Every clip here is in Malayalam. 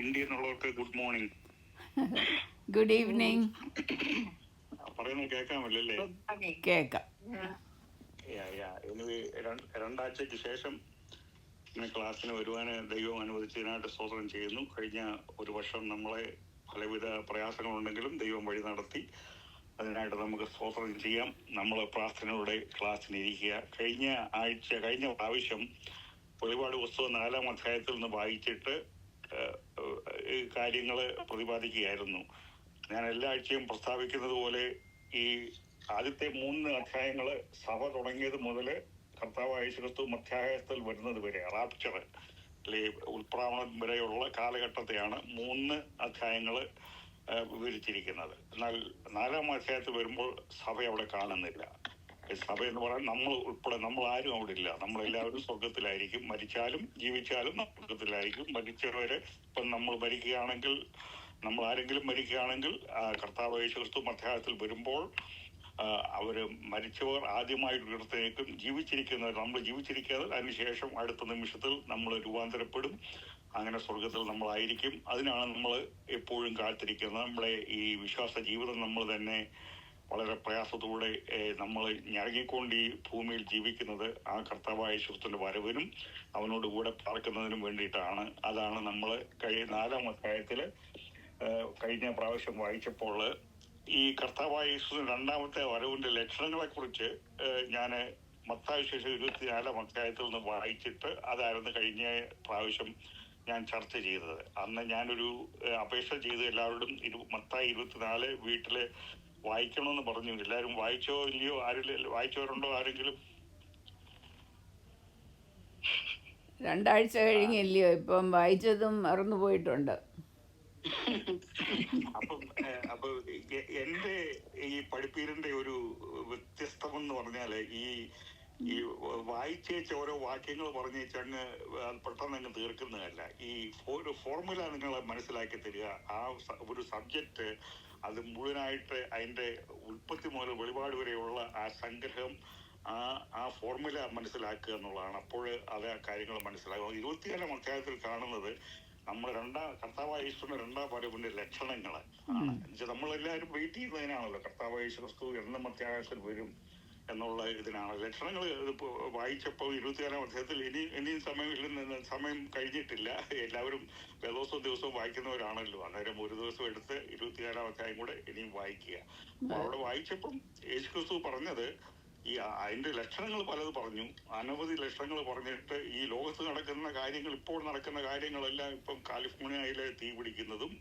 ഇന്ത്യ എന്നുള്ളവർക്ക് ഗുഡ് മോർണിംഗ്. Good evening. പറയുന്നത് കേൾക്കാമല്ലേ? കേൾക്കാം. എനിവേ രണ്ടാഴ്ചയ്ക്ക് ശേഷം ഇങ്ങനെ ക്ലാസ്സിന് വരുവാൻ ദൈവം അനുവദിച്ചതിനായിട്ട് സ്തോത്രം ചെയ്യുന്നു. കഴിഞ്ഞ ഒരു വർഷം നമ്മളെ പലവിധ പ്രയാസങ്ങളുണ്ടെങ്കിലും ദൈവം വഴി നടത്തി. അതിനായിട്ട് നമുക്ക് സ്തോത്രം ചെയ്യാം. നമ്മൾ പ്രാർത്ഥനയുടെ ക്ലാസ്സിനിരിക്കുക. കഴിഞ്ഞ പ്രാവശ്യം വെളിപാട് പുസ്തകം 4-ാം അധ്യായത്തിൽ നിന്ന് വായിച്ചിട്ട് കാര്യങ്ങൾ പ്രതിപാദിക്കുകയായിരുന്നു. ഞാൻ എല്ലാ ആഴ്ചയും പ്രസ്താവിക്കുന്നത് പോലെ ഈ ആദ്യത്തെ 3 അധ്യായങ്ങൾ സഭ തുടങ്ങിയത് മുതൽ കർത്താവായ യേശുക്രിസ്തു മധ്യാകാശത്തിൽ വരുന്നത് വരെ, റാപ്ചർ അല്ലെ ഉൾപ്രാവണം വരെയുള്ള കാലഘട്ടത്തെയാണ് 3 അധ്യായങ്ങൾ വിവരിച്ചിരിക്കുന്നത്. എന്നാൽ 4-ാം അധ്യായത്തിൽ വരുമ്പോൾ സഭ അവിടെ കാണുന്നില്ല. സഭ എന്ന് പറയാൻ നമ്മൾ ഉൾപ്പെടെ നമ്മൾ ആരും അവിടെ ഇല്ല. നമ്മളെല്ലാവരും സ്വർഗത്തിലായിരിക്കും. മരിച്ചാലും ജീവിച്ചാലും സ്വർഗത്തിലായിരിക്കും. മരിച്ചവര് ഇപ്പം നമ്മൾ മരിക്കുകയാണെങ്കിൽ, നമ്മൾ ആരെങ്കിലും മരിക്കുകയാണെങ്കിൽ കർത്താവ് യേശുക്രിസ്തു മധ്യാകാശത്തിൽ വരുമ്പോൾ അവര് മരിച്ചവർ ആദ്യമായിട്ട് ഉയർത്തെഴുന്നേൽക്കും. ജീവിച്ചിരിക്കുന്നവർ, നമ്മൾ ജീവിച്ചിരിക്കാതെ അതിനുശേഷം അടുത്ത നിമിഷത്തിൽ നമ്മൾ രൂപാന്തരപ്പെടും. അങ്ങനെ സ്വർഗത്തിൽ നമ്മളായിരിക്കും. അതിനാണ് നമ്മൾ എപ്പോഴും കാത്തിരിക്കുന്നത്. നമ്മളെ ഈ വിശ്വാസ ജീവിതം നമ്മൾ തന്നെ വളരെ പ്രയാസത്തോടെ നമ്മൾ ഞരങ്ങിക്കൊണ്ട് ഈ ഭൂമിയിൽ ജീവിക്കുന്നത് ആ കർത്താവായ യേശുക്രിസ്തുവിന്റെ വരവിനും അവനോട് കൂടെ പാർക്കുന്നതിനും വേണ്ടിയിട്ടാണ്. അതാണ് നമ്മൾ 4-ാം അധ്യായത്തില് കഴിഞ്ഞ പ്രാവശ്യം വായിച്ചപ്പോൾ ഈ കർത്താവായ യേശുവിന്റെ 2ാമത്തെ വരവിന്റെ ലക്ഷണങ്ങളെ കുറിച്ച് ഞാൻ മത്തായി സുവിശേഷം 24-ാം അധ്യായത്തിൽ നിന്ന് വായിച്ചിട്ട് അതായിരുന്നു കഴിഞ്ഞ പ്രാവശ്യം ഞാൻ ചർച്ച ചെയ്തത്. അന്ന് ഞാനൊരു അപേക്ഷ ചെയ്ത് എല്ലാവരോടും മത്തായി 24 വീട്ടില് വായിക്കണമെന്ന് പറഞ്ഞു. എല്ലാവരും വായിച്ചോ ഇല്ലയോ? ആരെങ്കിലും വായിച്ചവരുണ്ടോ? ആരെങ്കിലും? 2 ആഴ്ച കഴിഞ്ഞില്ലയോ? ഇപ്പം വായിച്ചതും മറന്നുപോയിട്ടുണ്ട്. അപ്പൊ എന്റെ ഈ പഠിപ്പീരിന്റെ ഒരു വ്യത്യസ്തമെന്ന് പറഞ്ഞാല് ഈ വായിച്ചേച്ച് ഓരോ വാക്യങ്ങൾ പറഞ്ഞേച്ച് അങ്ങ് പെട്ടെന്ന് അങ്ങ് തീർക്കുന്നതല്ല. ഈ ഒരു ഫോർമുല നിങ്ങളെ മനസ്സിലാക്കി തരിക. ആ ഒരു സബ്ജക്റ്റ് അത് മുഴുവനായിട്ട് അതിന്റെ ഉൽപ്പത്തി മുതൽ വെളിപാട് വരെയുള്ള ആ സംഗ്രഹം, ആ ഫോർമുല മനസ്സിലാക്കുക എന്നുള്ളതാണ്. അപ്പോൾ അത് ആ കാര്യങ്ങൾ മനസ്സിലാകും. 24-ാം അധ്യായത്തിൽ കാണുന്നത് നമ്മൾ കർത്താവായ യേശുവിന്റെ 2ാം വരവിന്റെ ലക്ഷണങ്ങൾ ആണ്. നമ്മളെല്ലാവരും വെയിറ്റ് ചെയ്യുന്നതിനാണല്ലോ കർത്താവായ യേശു ക്രിസ്തു എന്ന മധ്യാകാശത്തിൽ വരും എന്നുള്ള ഇതിനാണ്. ലക്ഷണങ്ങൾ വായിച്ചപ്പോൾ 24-ാം അധ്യായത്തിൽ ഇനിയും സമയം കഴിഞ്ഞിട്ടില്ല. എല്ലാവരും ദിവസവും വായിക്കുന്നവരാണല്ലോ. അന്നേരം ഒരു ദിവസം എടുത്ത് 24-ാം അധ്യായം കൂടെ ഇനിയും വായിക്കുക. അപ്പൊ അവിടെ വായിച്ചപ്പം യേശുക്രിസ്തു പറഞ്ഞത് അതിന്റെ ലക്ഷണങ്ങൾ പലത് പറഞ്ഞു. അനവധി ലക്ഷണങ്ങൾ പറഞ്ഞിട്ട് ഈ ലോകത്ത് നടക്കുന്ന കാര്യങ്ങൾ, ഇപ്പോൾ നടക്കുന്ന കാര്യങ്ങളെല്ലാം, ഇപ്പം കാലിഫോർണിയയിലെ തീ പിടിക്കുന്നതും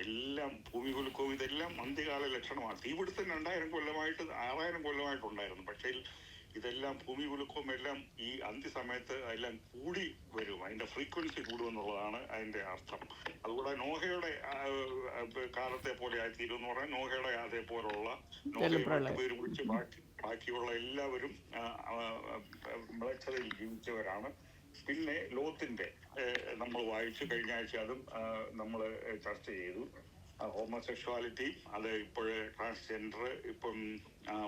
എല്ലാം, ഭൂമി കുലുക്കവും, ഇതെല്ലാം അന്ത്യകാല ലക്ഷണമാണ്. തീപിടുത്തം 2000 കൊല്ലമായിട്ട് 6000 കൊല്ലമായിട്ടുണ്ടായിരുന്നു. പക്ഷേ ഇതെല്ലാം ഭൂമി കുലുക്കവും എല്ലാം ഈ അന്ത്യസമയത്ത് എല്ലാം കൂടി വരും. അതിന്റെ ഫ്രീക്വൻസി കൂടുമെന്നുള്ളതാണ് അതിന്റെ അർത്ഥം. അതുകൂടെ നോഹയുടെ കാലത്തെ പോലെ ആയിത്തീരും എന്ന് പറഞ്ഞാൽ നോഹയുടെ അതേപോലുള്ള നോഹയുടെ പേര് വിളിച്ച് ബാക്കിയുള്ള എല്ലാവരും വിളച്ചതയിൽ ജീവിച്ചവരാണ്. പിന്നെ ലോത്തിന്റെ നമ്മൾ വായിച്ചു. കഴിഞ്ഞ ആഴ്ച അതും നമ്മൾ ചർച്ച ചെയ്തു. ഹോമോസെക്ഷുവാലിറ്റി, അത് ഇപ്പോഴേ ട്രാൻസ്ജെൻഡർ, ഇപ്പം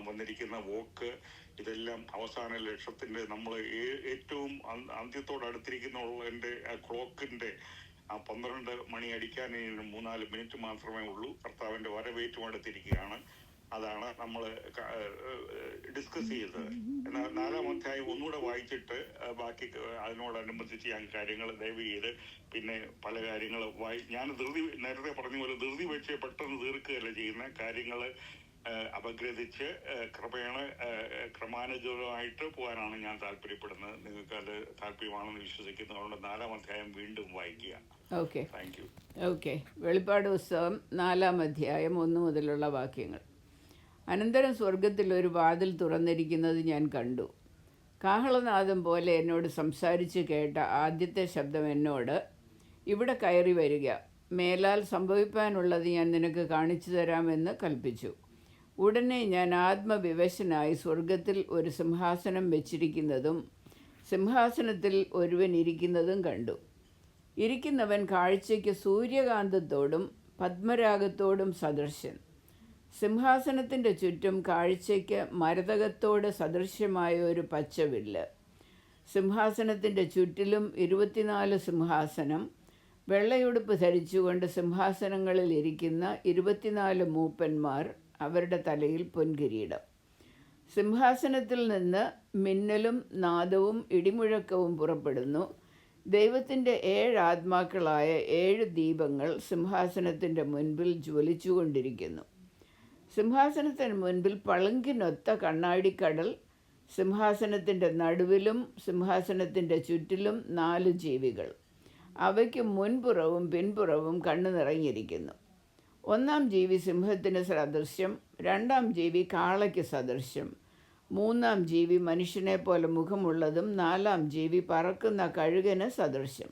വന്നിരിക്കുന്ന വോക്ക്, ഇതെല്ലാം അവസാന ലക്ഷ്യത്തിന്റെ നമ്മൾ ഏറ്റവും അന്ത്യത്തോടടുത്തിരിക്കുന്നതിന്റെ ക്ലോക്കിന്റെ 12 മണി അടിക്കാൻ 3-4 മിനിറ്റ് മാത്രമേ ഉള്ളൂ. കർത്താവിന്റെ വരവേറ്റവും അടുത്തിരിക്കുകയാണ്. അതാണ് നമ്മൾ ഡിസ്കസ് ചെയ്തത്. എന്നാൽ 4-ാം അധ്യായം ഒന്നുകൂടെ വായിച്ചിട്ട് ബാക്കി അതിനോടനുബന്ധിച്ച് ഞാൻ കാര്യങ്ങൾ ദയവ് ചെയ്ത് പിന്നെ പല കാര്യങ്ങൾ ഞാൻ നേരത്തെ പറഞ്ഞ പോലെ ധൃതി വെച്ച് പെട്ടെന്ന് തീർക്കുകയല്ല ചെയ്യുന്ന കാര്യങ്ങൾ അപഗ്രഥിച്ച് ക്രമാനുഗതമായിട്ട് പോകാനാണ് ഞാൻ താല്പര്യപ്പെടുന്നത്. നിങ്ങൾക്ക് അത് താല്പര്യമാണെന്ന് വിശ്വസിക്കുന്നു. അതുകൊണ്ട് 4-ാം അധ്യായം വീണ്ടും വായിക്കുക. Okay, thank you. ഓക്കെ. വെളിപ്പാട് പുസ്തകം 4-ാം അധ്യായം 1 മുതലുള്ള വാക്യങ്ങൾ. അനന്തരം സ്വർഗത്തിൽ ഒരു വാതിൽ തുറന്നിരിക്കുന്നത് ഞാൻ കണ്ടു. കാഹളനാദം പോലെ എന്നോട് സംസാരിച്ച് കേട്ട ആദ്യത്തെ ശബ്ദം എന്നോട്, ഇവിടെ കയറി വരിക, മേലാൽ സംഭവിപ്പാനുള്ളത് ഞാൻ നിനക്ക് കാണിച്ചു തരാമെന്ന് കൽപ്പിച്ചു. ഉടനെ ഞാൻ ആത്മവിവശനായി സ്വർഗത്തിൽ ഒരു സിംഹാസനം വെച്ചിരിക്കുന്നതും സിംഹാസനത്തിൽ ഒരുവൻ ഇരിക്കുന്നതും കണ്ടു. ഇരിക്കുന്നവൻ കാഴ്ചയ്ക്ക് സൂര്യകാന്തത്തോടും പത്മരാഗത്തോടും സദൃശൻ. സിംഹാസനത്തിൻ്റെ ചുറ്റും കാഴ്ചയ്ക്ക് മരതകത്തോട് സദൃശ്യമായ ഒരു പച്ചവില്ല്. സിംഹാസനത്തിൻ്റെ ചുറ്റിലും 24 സിംഹാസനം, വെള്ളയുടുപ്പ് ധരിച്ചുകൊണ്ട് സിംഹാസനങ്ങളിൽ ഇരിക്കുന്ന 24 മൂപ്പന്മാർ, അവരുടെ തലയിൽ പൊൻകിരീടം. സിംഹാസനത്തിൽ നിന്ന് മിന്നലും നാദവും ഇടിമുഴക്കവും പുറപ്പെടുന്നു. ദൈവത്തിൻ്റെ 7 ആത്മാക്കളായ 7 ദീപങ്ങൾ സിംഹാസനത്തിൻ്റെ മുൻപിൽ ജ്വലിച്ചുകൊണ്ടിരിക്കുന്നു. സിംഹാസനത്തിന് മുൻപിൽ പളുങ്കിനൊത്ത കണ്ണാടിക്കടൽ, സിംഹാസനത്തിൻ്റെ നടുവിലും സിംഹാസനത്തിൻ്റെ ചുറ്റിലും 4 ജീവികൾ. അവയ്ക്ക് മുൻപുറവും പിൻപുറവും കണ്ണു നിറഞ്ഞിരിക്കുന്നു. 1-ാം ജീവി സിംഹത്തിന് സദൃശ്യം, 2-ാം ജീവി കാളയ്ക്ക് സദൃശ്യം, 3-ാം ജീവി മനുഷ്യനെ പോലെ മുഖമുള്ളതും, 4-ാം ജീവി പറക്കുന്ന കഴുകന് സദൃശ്യം.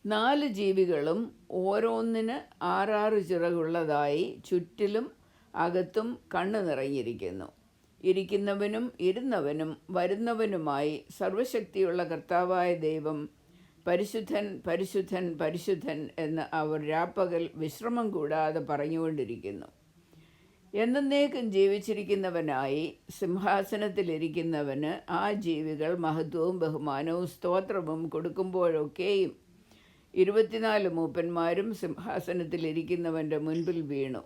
4 ജീവികളും ഓരോന്നിന് 6 ചിറകുള്ളതായി ചുറ്റിലും അകത്തും കണ്ണു നിറഞ്ഞിരിക്കുന്നു. ഇരിക്കുന്നവനും ഇരുന്നവനും വരുന്നവനുമായി സർവശക്തിയുള്ള കർത്താവായ ദൈവം പരിശുദ്ധൻ, പരിശുദ്ധൻ, പരിശുദ്ധൻ എന്ന് അവർ രാപ്പകൽ വിശ്രമം കൂടാതെ പറഞ്ഞുകൊണ്ടിരിക്കുന്നു. എന്നേക്കും ജീവിച്ചിരിക്കുന്നവനായി സിംഹാസനത്തിലിരിക്കുന്നവന് ആ ജീവികൾ മഹത്വവും ബഹുമാനവും സ്തോത്രവും കൊടുക്കുമ്പോഴൊക്കെയും 24 മൂപ്പന്മാരും സിംഹാസനത്തിലിരിക്കുന്നവൻ്റെ മുൻപിൽ വീണു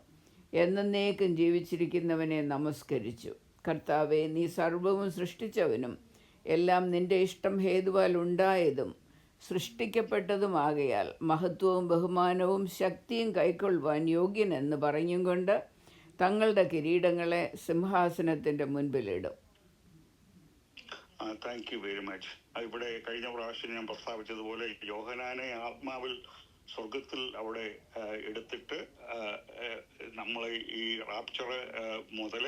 എന്നേക്കും ജീവിച്ചിരിക്കുന്നവനെ നമസ്കരിച്ചു. കർത്താവേ, നീ സർവ്വവും സൃഷ്ടിച്ചവനും എല്ലാം നിൻ്റെ ഇഷ്ടം ഹേതുവാൽ ഉണ്ടായതും സൃഷ്ടിക്കപ്പെട്ടതുമാകയാൽ മഹത്വവും ബഹുമാനവും ശക്തിയും കൈക്കൊള്ളുവാൻ യോഗ്യനെന്ന് പറഞ്ഞും കൊണ്ട് തങ്ങളുടെ കിരീടങ്ങളെ സിംഹാസനത്തിൻ്റെ മുൻപിലിടും. Thank you very much. ഇവിടെ കഴിഞ്ഞ പ്രാവശ്യം ഞാൻ പ്രസ്താവിച്ചതുപോലെ യോഹന്നാനെ ആത്മാവിൽ സ്വർഗത്തിൽ അവിടെ എടുത്തിട്ട് നമ്മൾ ഈ റാപ്ചർ മുതൽ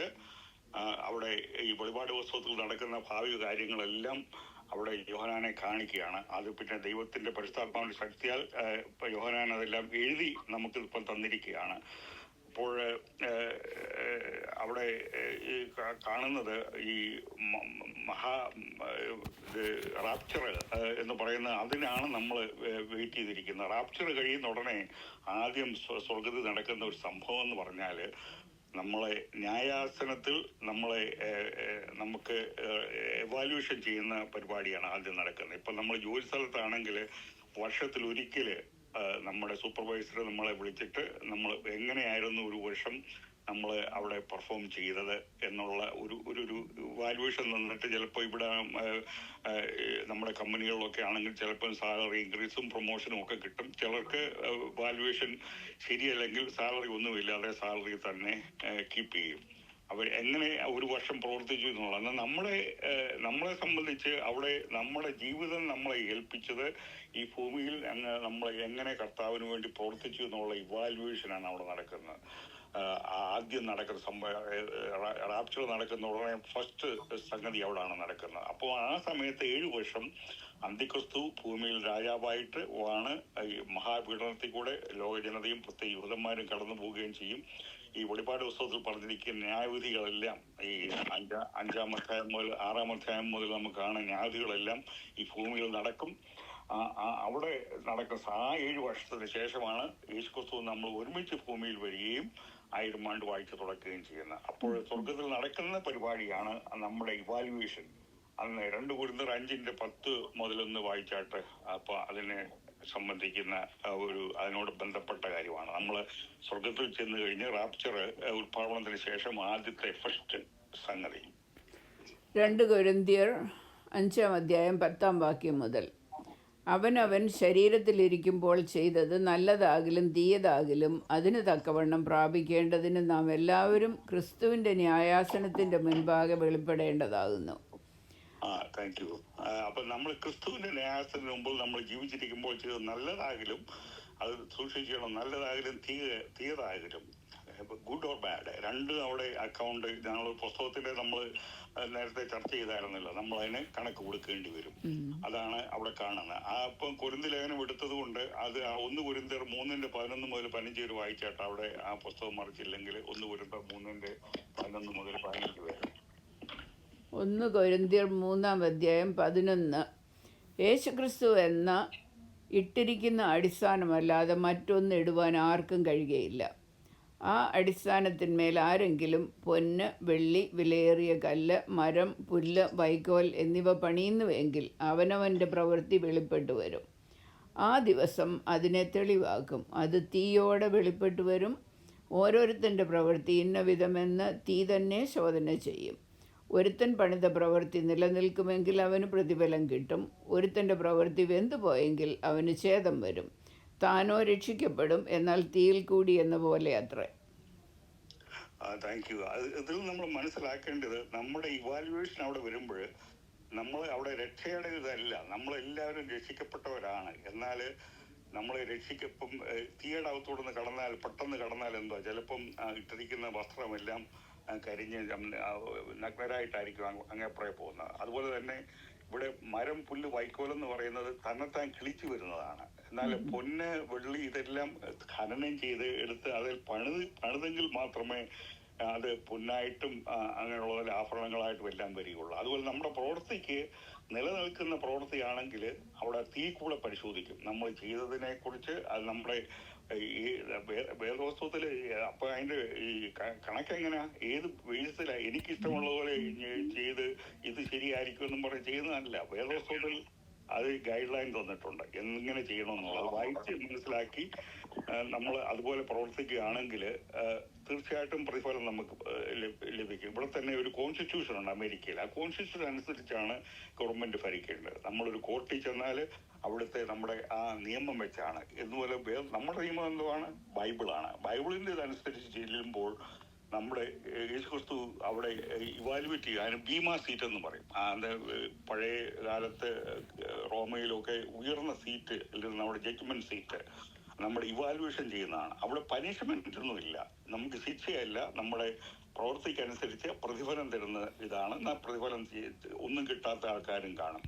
അവിടെ ഈ വെളിപാട് പുസ്തകത്തിൽ നടക്കുന്ന ഭാവി കാര്യങ്ങളെല്ലാം അവിടെ യോഹന്നാനെ കാണിക്കുകയാണ്. അത് പിന്നെ ദൈവത്തിന്റെ പരിശുദ്ധാത്മാവിന്റെ ശക്തിയാൽ യോഹന്നാൻ അതെല്ലാം എഴുതി നമുക്ക് ഇപ്പം തന്നിരിക്കുകയാണ്. അപ്പോൾ അവിടെ ഈ കാണുന്നത് ഈ റാപ്ചർ എന്ന് പറയുന്ന അതിനാണ് നമ്മൾ വെയിറ്റ് ചെയ്തിരിക്കുന്നത്. റാപ്ചർ കഴിയുന്ന ഉടനെ ആദ്യം സ്വർഗത്തിൽ നടക്കുന്ന ഒരു സംഭവം എന്ന് പറഞ്ഞാൽ നമ്മളെ ന്യായാസനത്തിൽ നമുക്ക് എവാലുവേഷൻ ചെയ്യുന്ന പരിപാടിയാണ് ആദ്യം നടക്കുന്നത്. ഇപ്പം നമ്മൾ ജോലി സ്ഥലത്താണെങ്കിൽ വർഷത്തിലൊരിക്കൽ നമ്മുടെ സൂപ്പർവൈസർ നമ്മളെ വിളിച്ചിട്ട് നമ്മൾ എങ്ങനെയായിരുന്നു ഒരു വർഷം നമ്മൾ അവിടെ പെർഫോം ചെയ്തത് എന്നുള്ള ഒരു വാല്യുവേഷൻ തന്നിട്ട് ചിലപ്പോൾ ഇവിടെ നമ്മുടെ കമ്പനികളിലൊക്കെ ആണെങ്കിൽ ചിലപ്പോൾ സാലറി ഇൻക്രീസും പ്രൊമോഷനും ഒക്കെ കിട്ടും. ചിലർക്ക് വാല്യുവേഷൻ ശരിയല്ലെങ്കിൽ സാലറി ഒന്നുമില്ലാതെ സാലറി തന്നെ കീപ്പ് ചെയ്യും. അവർ എങ്ങനെ ഒരു വർഷം പ്രവർത്തിച്ചു എന്നുള്ളത്. എന്നാൽ നമ്മളെ സംബന്ധിച്ച് അവിടെ നമ്മുടെ ജീവിതം നമ്മളെ ഏൽപ്പിച്ചത് ഈ ഭൂമിയിൽ നമ്മൾ എങ്ങനെ കർത്താവിന് വേണ്ടി പ്രവർത്തിച്ചു എന്നുള്ള ഇവാലുവേഷനാണ് അവിടെ നടക്കുന്നത്. ആദ്യം നടക്കുന്ന റാപ്ചർ നടക്കുന്ന ഉടനെ ഫസ്റ്റ് സംഗതി അവിടെയാണ് നടക്കുന്നത്. അപ്പോൾ ആ സമയത്ത് 7 വർഷം അന്തിക്രിസ്തു ഭൂമിയിൽ രാജാവായിട്ട് ആണ് ഈ മഹാപീഡനത്തിൽ കൂടെ ലോകജനതയും പ്രത്യേക യൂതന്മാരും കടന്നു പോവുകയും ചെയ്യും. ഈ വെളിപാട് പുസ്തകത്തിൽ പറഞ്ഞിരിക്കുന്ന ന്യായവിധികളെല്ലാം ഈ 5-ാം അധ്യായം മുതൽ 6-ാം അധ്യായം മുതൽ നമുക്ക് കാണുന്ന ന്യായവിധികളെല്ലാം ഈ ഭൂമിയിൽ നടക്കും. അവിടെ നടക്കുന്ന ആ 7 വർഷത്തിന് ശേഷമാണ് യേശുക്രിസ്തു നമ്മൾ ഒരുമിച്ച് ഭൂമിയിൽ വരികയും 1000 ആണ്ട് വായിച്ചു തുടക്കുകയും ചെയ്യുന്നത്. അപ്പോൾ സ്വർഗത്തിൽ നടക്കുന്ന പരിപാടിയാണ് നമ്മുടെ ഇവാലുവേഷൻ. അന്ന് 2 കൊരിന്ത്യർ 5:10 മുതലൊന്ന് വായിച്ചാട്ട് അപ്പോൾ അതിനെ സംബന്ധിക്കുന്ന അതിനോട് ബന്ധപ്പെട്ട കാര്യമാണ്. നമ്മൾ സ്വർഗത്തിൽ ചെന്ന് കഴിഞ്ഞ് റാപ്ചർ ഉത്പാദനത്തിന് ശേഷം ആദ്യത്തെ ഫസ്റ്റ് സംഗതി 2 കൊരിന്ത്യർ 5-ാം അധ്യായം 10-ാം വാക്യം മുതൽ. അവനവൻ ശരീരത്തിലിരിക്കുമ്പോൾ ചെയ്തത് നല്ലതാകിലും തീയതാകിലും അതിന് തക്കവണ്ണം പ്രാപിക്കേണ്ടതിന് നാം എല്ലാവരും ക്രിസ്തുവിൻ്റെ ന്യായാസനത്തിൻ്റെ മുൻപാകെ വെളിപ്പെടേണ്ടതാകുന്നു. Thank you. അപ്പൊ നമ്മൾ ക്രിസ്തുവിന്റെ ന്യായത്തിന് മുമ്പിൽ നമ്മൾ ജീവിച്ചിരിക്കുമ്പോൾ ചെയ്തത് നല്ലതാകിലും അത് സൂക്ഷിക്കണം. നല്ലതാകിലും തീയതാകിലും ഗുഡ് ഓർ ബാഡ് രണ്ടും അവിടെ അക്കൗണ്ട് ഞങ്ങൾ പുസ്തകത്തിന്റെ നമ്മൾ നേരത്തെ ചർച്ച ചെയ്തായിരുന്നല്ലോ, നമ്മൾ അതിന് കണക്ക് കൊടുക്കേണ്ടി വരും. അതാണ് അവിടെ കാണുന്നത്. ഇപ്പം കൊരിന്തി ലേഖനം എടുത്തത് കൊണ്ട് അത് 1 കൊരിന്ത്യർ 3:11 മുതൽ 15 വായിച്ചാട്ട് അവിടെ ആ പുസ്തകം മറിച്ചില്ലെങ്കിൽ 1 കൊരിന്ത്യർ 3:11 മുതൽ 15 വരെ. 1 കൊരിന്ത്യർ 3-ാം അധ്യായം 11. യേശുക്രിസ്തു എന്ന ഇട്ടിരിക്കുന്ന അടിസ്ഥാനമല്ലാതെ മറ്റൊന്ന് ഇടുവാൻ ആർക്കും കഴിയുകയില്ല. ആ അടിസ്ഥാനത്തിന്മേൽ ആരെങ്കിലും പൊന്ന്, വെള്ളി, വിലയേറിയ കല്ല്, മരം, പുല്ല്, വൈക്കോൽ എന്നിവ പണിയുന്നുവെങ്കിൽ അവനവൻ്റെ പ്രവൃത്തി വെളിപ്പെട്ടു വരും. ആ ദിവസം അതിനെ തെളിവാക്കും. അത് തീയോടെ വെളിപ്പെട്ടു വരും. ഓരോരുത്തൻ്റെ പ്രവൃത്തി ഇന്ന വിധമെന്ന് തീ തന്നെ ശോധന ചെയ്യും. ഒരുത്തൻ പണിത പ്രവൃത്തി നിലനിൽക്കുമെങ്കിൽ അവന് പ്രതിഫലം കിട്ടും. ഒരുത്തൻ്റെ പ്രവൃത്തി വെന്തുപോയെങ്കിൽ അവന് ഛേദം വരും. താനോ രക്ഷിക്കപ്പെടും, എന്നാൽ തീയിൽ കൂടി എന്ന പോലെ അത്രേ. Thank you. ഇതിൽ നമ്മൾ മനസ്സിലാക്കേണ്ടത് നമ്മുടെ ഇവാലുവേഷൻ അവിടെ വരുമ്പോൾ നമ്മൾ അവിടെ രക്ഷയുടെ ഇതല്ല, നമ്മളെല്ലാവരും രക്ഷിക്കപ്പെട്ടവരാണ്. എന്നാൽ നമ്മൾ രക്ഷിക്കപ്പം തീയുടെ അകത്തോടൊന്ന് കടന്നാൽ, പെട്ടെന്ന് കടന്നാൽ എന്തോ ചിലപ്പം ഇട്ടിരിക്കുന്ന വസ്ത്രമെല്ലാം കരിഞ്ഞ് നഗ്നരായിട്ടായിരിക്കും അങ്ങേപ്പുറേ പോകുന്നത്. അതുപോലെ തന്നെ ഇവിടെ മരം, പുല്ല്, വൈക്കോലെന്ന് പറയുന്നത് തന്നെത്താൻ കിളിച്ചു വരുന്നതാണ്. എന്നാൽ പൊന്ന്, വെള്ളി ഇതെല്ലാം ഖനനം ചെയ്ത് എടുത്ത് അതിൽ പണിതെങ്കിൽ മാത്രമേ അത് പൊന്നായിട്ടും അങ്ങനെയുള്ള ആഭരണങ്ങളായിട്ടും എല്ലാം വരികയുള്ളൂ. അതുപോലെ നമ്മുടെ പ്രവൃത്തിക്ക് നിലനിൽക്കുന്ന പ്രവൃത്തിയാണെങ്കിൽ അവിടെ തീ കൂടെ പരിശോധിക്കും നമ്മൾ ചെയ്തതിനെ കുറിച്ച്. അത് നമ്മുടെ ഈ വേദവസ്തുത്തിൽ അപ്പൊ അതിന്റെ ഈ കണക്കെങ്ങനെയാ, ഏത് ബേസിലാ എനിക്കിഷ്ടമുള്ള പോലെ ചെയ്ത് ഇത് ശരിയായിരിക്കും എന്നും പറഞ്ഞ് ചെയ്യുന്നതല്ല. വേദവസ്തുത്തിൽ അത് ഗൈഡ് ലൈൻ തന്നിട്ടുണ്ട് എങ്ങനെ ചെയ്യണമെന്നുള്ളത്. വായിച്ച് മനസ്സിലാക്കി നമ്മൾ അതുപോലെ പ്രവർത്തിക്കുകയാണെങ്കിൽ തീർച്ചയായിട്ടും പ്രതിഫലം നമുക്ക് ലഭിക്കും. ഇവിടെ തന്നെ ഒരു കോൺസ്റ്റിറ്റ്യൂഷൻ ഉണ്ട് അമേരിക്കയിൽ. ആ കോൺസ്റ്റിറ്റ്യൂഷൻ അനുസരിച്ചാണ് ഗവൺമെന്റ് ഭരിക്കേണ്ടത്. നമ്മളൊരു കോർട്ടിൽ ചെന്നാൽ അവിടുത്തെ നമ്മുടെ ആ നിയമം വെച്ചാണ്. എന്നുപോലെ നമ്മുടെ നിയമം എന്തുവാണ്? ബൈബിളാണ്. ബൈബിളിൻ്റെ ഇതനുസരിച്ച് ചെല്ലുമ്പോൾ നമ്മുടെ യേശുക്രിസ്തു അവിടെ ഇവാലുവേറ്റ് ചെയ്യുക. അതിന് ബീമാ സീറ്റ് എന്ന് പറയും. പഴയ കാലത്ത് റോമയിലൊക്കെ ഉയർന്ന സീറ്റ്, അല്ലെങ്കിൽ നമ്മുടെ ജഡ്ജ്മെന്റ് സീറ്റ് നമ്മുടെ ഇവാലുവേഷൻ ചെയ്യുന്നതാണ്. അവിടെ പനിഷ്മെന്റ് ഒന്നുമില്ല, നമുക്ക് ശിക്ഷയല്ല, നമ്മുടെ പ്രവൃത്തിക്കനുസരിച്ച് പ്രതിഫലം തരുന്ന ഇതാണ്. പ്രതിഫലം ഒന്നും കിട്ടാത്ത ആൾക്കാരും കാണും.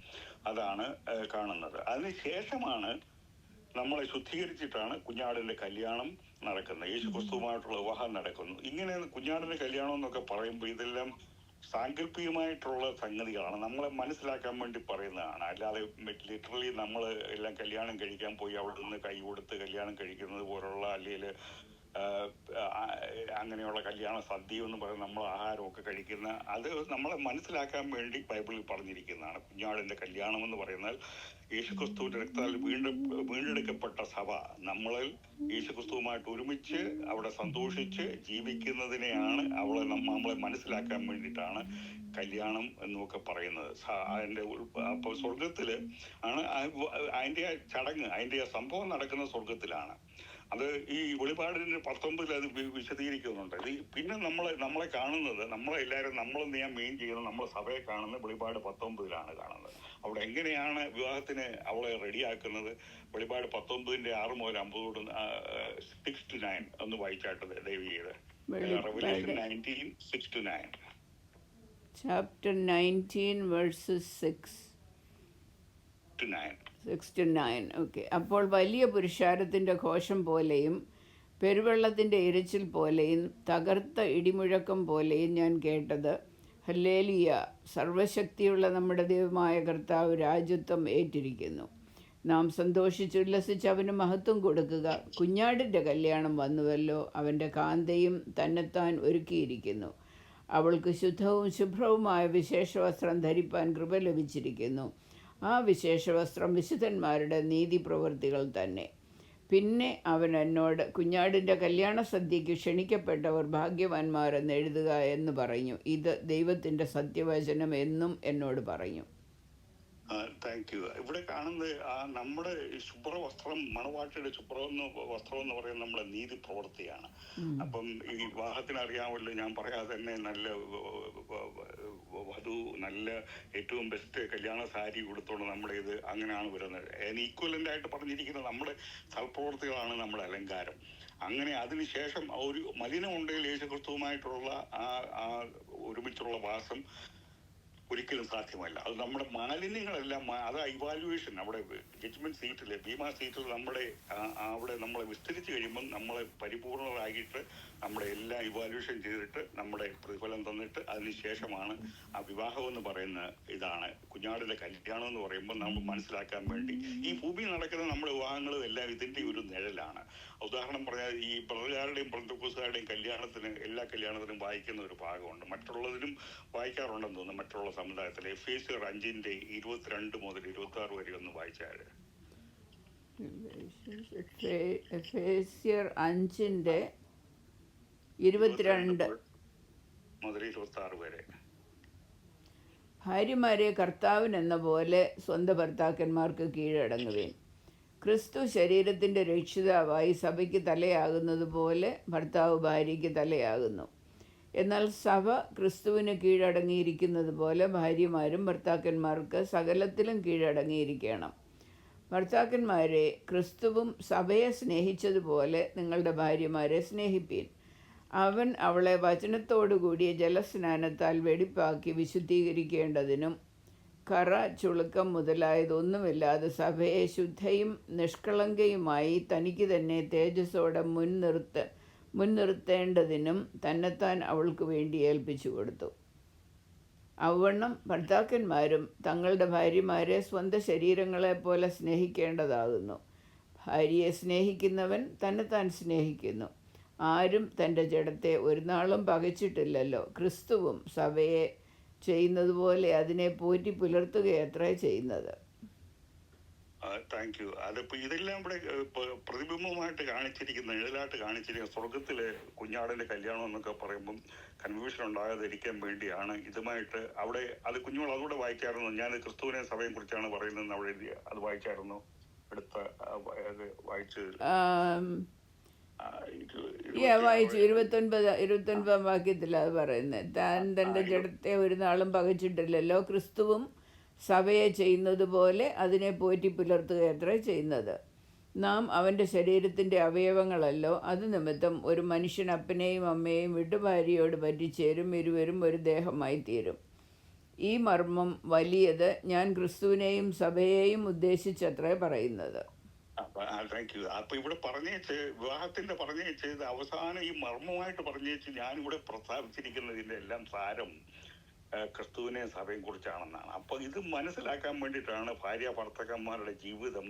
അതാണ് കാണുന്നത്. അതിനുശേഷമാണ് നമ്മളെ ശുദ്ധീകരിച്ചിട്ടാണ് കുഞ്ഞാടിന്റെ കല്യാണം നടക്കുന്നത്, യേശുക്രിസ്തുവുമായിട്ടുള്ള വിവാഹം നടക്കുന്നു. ഇങ്ങനെ കുഞ്ഞാടിന്റെ കല്യാണം എന്നൊക്കെ പറയുമ്പോൾ ഇതെല്ലാം സാങ്കല്പികമായിട്ടുള്ള സംഗതികളാണ്, നമ്മളെ മനസ്സിലാക്കാൻ വേണ്ടി പറയുന്നതാണ്. അല്ലാതെ ലിറ്ററലി നമ്മൾ എല്ലാം കല്യാണം കഴിക്കാൻ പോയി അവിടെ നിന്ന് കൈ കൊടുത്ത് കല്യാണം കഴിക്കുന്നത് പോലുള്ള, അല്ലെങ്കിൽ അങ്ങനെയുള്ള കല്യാണ സദ്യ എന്ന് പറയുന്ന നമ്മൾ ആഹാരമൊക്കെ കഴിക്കുന്ന, അത് നമ്മളെ മനസ്സിലാക്കാൻ വേണ്ടി ബൈബിളിൽ പറഞ്ഞിരിക്കുന്നതാണ്. കുഞ്ഞാടിന്റെ കല്യാണം എന്ന് പറയുന്നത് യേശുക്രിസ്തുവിന്റെ രക്തത്താൽ വീണ്ടെടുക്കപ്പെട്ട സഭ നമ്മളിൽ യേശുക്രിസ്തുവുമായിട്ട് ഒരുമിച്ച് അവിടെ സന്തോഷിച്ച് ജീവിക്കുന്നതിനെയാണ് നമ്മളെ മനസ്സിലാക്കാൻ വേണ്ടിയിട്ടാണ് കല്യാണം എന്നൊക്കെ പറയുന്നത്. അതിന്റെ അപ്പോൾ സ്വർഗത്തില് ആണ് അതിന്റെ ചടങ്ങ്, അതിന്റെ സംഭവം നടക്കുന്ന സ്വർഗത്തിലാണ്. അത് ഈ വെളിപാടിന്റെ 19 അത് വിശദീകരിക്കുന്നുണ്ട്. പിന്നെ നമ്മളെ കാണുന്നത്, നമ്മളെല്ലാവരും നമ്മളെന്ന് ഞാൻ മെയിൻ ചെയ്യുന്നത്, നമ്മളെ സഭയെ കാണുന്നത് വെളിപാട് 19 കാണുന്നത്. അവിടെ എങ്ങനെയാണ് വിവാഹത്തിന് അവളെ റെഡിയാക്കുന്നത്? വെളിപാട് 19 6 മുതൽ 50 6 to 9 ഒന്ന് വായിച്ചാട്ട് ദയവ് ചെയ്ത്. Revelation 19 6 to 9. Chapter 19 verses 6 to 9. 6 to 9. Okay. അപ്പോൾ വലിയ പുരുഷാരത്തിൻ്റെ ഘോഷം പോലെയും പെരുവെള്ളത്തിൻ്റെ ഇരച്ചിൽ പോലെയും തകർത്ത ഇടിമുഴക്കം പോലെയും ഞാൻ കേട്ടത്, ഹല്ലേലൂയ, സർവശക്തിയുള്ള നമ്മുടെ ദൈവമായ കർത്താവ് രാജ്യത്വം ഏറ്റിരിക്കുന്നു. നാം സന്തോഷിച്ചുല്ലസിച്ച് അവന് മഹത്വം കൊടുക്കുക. കുഞ്ഞാടിൻ്റെ കല്യാണം വന്നുവല്ലോ, അവൻ്റെ കാന്തയും തന്നെത്താൻ ഒരുക്കിയിരിക്കുന്നു. അവൾക്ക് ശുദ്ധവും ശുഭ്രവുമായ വിശേഷവസ്ത്രം ധരിപ്പാൻ കൃപ ലഭിച്ചിരിക്കുന്നു. ആ വിശേഷവസ്ത്രം വിശുദ്ധന്മാരുടെ നീതിപ്രവൃത്തികൾ തന്നെ. പിന്നെ അവൻ എന്നോട്, കുഞ്ഞാടിൻ്റെ കല്യാണ സദ്യയ്ക്ക് ക്ഷണിക്കപ്പെട്ടവർ ഭാഗ്യവാന്മാരെന്ന് എഴുതുക എന്ന് പറഞ്ഞു. ഇത് ദൈവത്തിൻ്റെ സത്യവചനം എന്നും എന്നോട് പറഞ്ഞു. Thank you. ഇവിടെ കാണുന്നത് നമ്മുടെ ശുഭ്രവസ്ത്രം, മണവാട്ടിയുടെ വസ്ത്രം എന്ന് പറയുന്നത് നമ്മുടെ നീതി പ്രവൃത്തിയാണ്. അപ്പം ഈ വിവാഹത്തിന് അറിയാമല്ലോ, ഞാൻ പറയാതെ തന്നെ നല്ല വധു നല്ല ഏറ്റവും ബെസ്റ്റ് കല്യാണ സാരി കൊടുത്തോണ്ട് നമ്മുടെ ഇത് അങ്ങനെയാണ് വരുന്നത്. ഈക്വലന്റ് ആയിട്ട് പറഞ്ഞിരിക്കുന്നത് നമ്മുടെ സൽപ്രവൃത്തികളാണ് നമ്മുടെ അലങ്കാരം. അങ്ങനെ അതിനുശേഷം ഒരു മലിനമുണ്ടെങ്കിൽ യേശുക്രിസ്തുവുമായിട്ടുള്ള ആ ഒരുമിച്ചുള്ള വാസം ഒരിക്കലും സാധ്യമല്ല. അത് നമ്മുടെ മാലിന്യങ്ങളെല്ലാം, അത് ഇവാലുവേഷൻ അവിടെ ജഡ്ജ്മെന്റ് സീറ്റിൽ, ബീമാ സീറ്റിൽ അവിടെ നമ്മളെ വിസ്തരിച്ച് കഴിയുമ്പം നമ്മളെ പരിപൂർണരായിട്ട് നമ്മുടെ എല്ലാം ഇവാലുവേഷൻ ചെയ്തിട്ട് നമ്മുടെ പ്രതിഫലം തന്നിട്ട് അതിനുശേഷമാണ് ആ വിവാഹം എന്ന് പറയുന്ന ഇതാണ്. കുഞ്ഞാടിന്റെ കല്യാണം എന്ന് പറയുമ്പോൾ നമ്മൾ മനസ്സിലാക്കാൻ വേണ്ടി ഈ ഭൂമിയിൽ നടക്കുന്ന നമ്മുടെ വിവാഹങ്ങളും എല്ലാം ഇതിന്റെ ഒരു നിഴലാണ്. ഉദാഹരണം പറഞ്ഞാൽ ഈ ബ്രദറുകാരുടെയും പെന്തക്കോസ്തുകാരുടെയും എല്ലാ കല്യാണത്തിനും വായിക്കുന്ന ഒരു ഭാഗമുണ്ട്. മറ്റുള്ളതിനും വായിക്കാറുണ്ടെന്ന് തോന്നുന്നു, മറ്റുള്ള സമുദായത്തിൽ. എഫേസ്യർ 5:22 മുതൽ 26 വരെ ഒന്ന് വായിച്ചാൽ. എഫേസ്യർ 5:22 മുതൽ 26 വരെ. ഭാര്യമാരെ കർത്താവിനെന്ന പോലെ സ്വന്തം ഭർത്താക്കന്മാർക്ക് കീഴടങ്ങുവേൻ. ക്രിസ്തു ശരീരത്തിൻ്റെ രക്ഷിതാവായി സഭയ്ക്ക് തലയാകുന്നത് പോലെ ഭർത്താവ് ഭാര്യയ്ക്ക് തലയാകുന്നു. എന്നാൽ സഭ ക്രിസ്തുവിന് കീഴടങ്ങിയിരിക്കുന്നത് പോലെ ഭാര്യമാരും ഭർത്താക്കന്മാർക്ക് സകലത്തിലും കീഴടങ്ങിയിരിക്കണം. ഭർത്താക്കന്മാരെ, ക്രിസ്തുവും സഭയെ സ്നേഹിച്ചതുപോലെ നിങ്ങളുടെ ഭാര്യമാരെ സ്നേഹിപ്പീൻ. അവൻ അവളെ വചനത്തോടുകൂടിയ ജലസ്നാനത്താൽ വെടിപ്പാക്കി വിശുദ്ധീകരിക്കേണ്ടതിനും കറ, ചുളുക്കം മുതലായതൊന്നുമില്ലാതെ സഭയെ ശുദ്ധയും നിഷ്കളങ്കയുമായി തനിക്ക് തന്നെ തേജസ്സോടെ മുൻനിർത്തേണ്ടതിനും തന്നെത്താൻ അവൾക്ക് വേണ്ടി ഏൽപ്പിച്ചു കൊടുത്തു. അവണ്ണം ഭർത്താക്കന്മാരും തങ്ങളുടെ ഭാര്യമാരെ സ്വന്തം ശരീരങ്ങളെപ്പോലെ സ്നേഹിക്കേണ്ടതാകുന്നു. ഭാര്യയെ സ്നേഹിക്കുന്നവൻ തന്നെത്താൻ സ്നേഹിക്കുന്നു. ആരും തൻ്റെ ജഡത്തെ ഒരു നാളും പകച്ചിട്ടില്ലല്ലോ. ക്രിസ്തുവും സഭയെ ചെയ്യുന്നത് പോലെ അതിനെ പോറ്റി പുലർത്തുകയത്രേ ചെയ്യുന്നത്. Thank you. അതിപ്പോൾ ഇതെല്ലാം ഇവിടെ പ്രതിബിംബമായിട്ട് കാണിച്ചിരിക്കുന്ന, നിഴലായിട്ട് കാണിച്ചിരിക്കുന്ന സ്വർഗത്തിലെ കുഞ്ഞാടിൻ്റെ കല്യാണം എന്നൊക്കെ പറയുമ്പം കൺഫ്യൂഷൻ ഉണ്ടാകാതിരിക്കാൻ വേണ്ടിയാണ് ഇതുമായിട്ട് അവിടെ അത് കുഞ്ഞുങ്ങൾ അതുകൂടെ വായിച്ചായിരുന്നു. ഞാൻ ക്രിസ്തുവിനെ സഭയെ കുറിച്ചാണ് പറയുന്നതെന്ന് അവിടെ എഴുതി അത് വായിച്ചായിരുന്നു. അടുത്ത വായിച്ച് വായിച്ചു 29 വാക്യത്തിലാണ് അത് പറയുന്നത്. താൻ തൻ്റെ ജഡത്തെ ഒരു നാളും പകച്ചിട്ടില്ലല്ലോ. ക്രിസ്തുവും സഭയെ ചെയ്യുന്നത് പോലെ അതിനെ പോറ്റി പുലർത്തുകയത്രേ ചെയ്യുന്നത്. നാം അവൻ്റെ ശരീരത്തിൻ്റെ അവയവങ്ങളല്ലോ. അത് നിമിത്തം ഒരു മനുഷ്യൻ അപ്പനെയും അമ്മയെയും വിട്ടു ഭാര്യയോട് പറ്റിച്ചേരും, ഇരുവരും ഒരു ദേഹമായി തീരും. ഈ മർമ്മം വലിയത്. ഞാൻ ക്രിസ്തുവിനെയും സഭയെയും ഉദ്ദേശിച്ചത്രേ പറയുന്നത്. Thank you. അപ്പൊ ഇവിടെ പറഞ്ഞേച്ച് വിവാഹത്തിന്റെ പറഞ്ഞേച്ച് ഇത് അവസാനം ഈ മർമ്മമായിട്ട് പറഞ്ഞേച്ച് ഞാനിവിടെ പ്രസ്താവിച്ചിരിക്കുന്നതിന്റെ എല്ലാം സാരം ക്രിസ്തുവിനെ സഭയെ കുറിച്ചാണെന്നാണ്. അപ്പൊ ഇത് മനസ്സിലാക്കാൻ വേണ്ടിയിട്ടാണ് ഭാര്യ ഭർത്താക്കന്മാരുടെ ജീവിതം